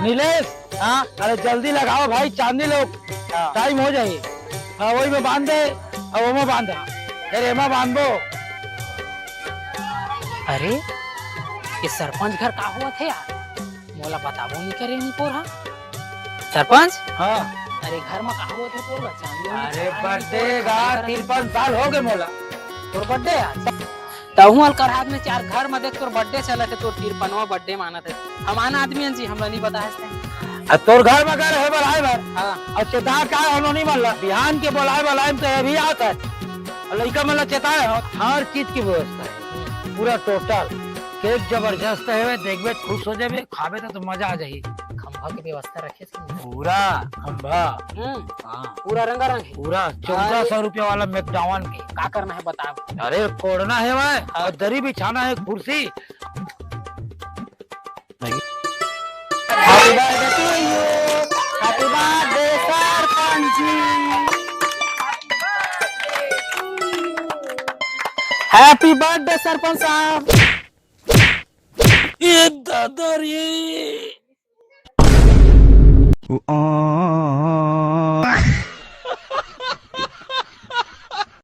नीलेश, हाँ अरे जल्दी लगाओ भाई, चांदी लोग हाँ। टाइम हो जाए। हाँ वही में बांध दे और वो में बांधा, अरे एमा बांध दो। अरे ये सरपंच घर का हुआ थे यार, मोला बताबो नहीं करे नहीं पोरा। सरपंच हाँ अरे घर में का हुआ थे पोरा चांदी अरे बर्थडे का 53 साल हो गए मोला। तोर बर्थडे यार तहुअल कर हाथ में चार घर में देख तोर बर्थडे चला थे, तोर 53वां बर्थडे माना थे। हम आना आदमी हैं जी, हमरा नहीं बता है। तोर घर में घर है बोलाए बार हाँ और चेता का होनो नहीं मन बिहान के बोलाए तो अभी आता है। लड़का मतलब चेताए हो, हर चीज की व्यवस्था है पूरा टोटल। केक जबरदस्त है, देखबे खुश हो जाबे, खाबे तो मजा आ जाही। खंभा की व्यवस्था रखे पूरा खंभा, हाँ पूरा रंगारंग है। पूरा 1400 रुपया वाला मैकडॉन के। का करना है बताओ। अरे कोड़ना है वह और दरी बिछाना है, कुर्सी। Happy birthday to you, happy birthday sarpanch ji, happy birthday sarpanch साहब। ये दादा रे।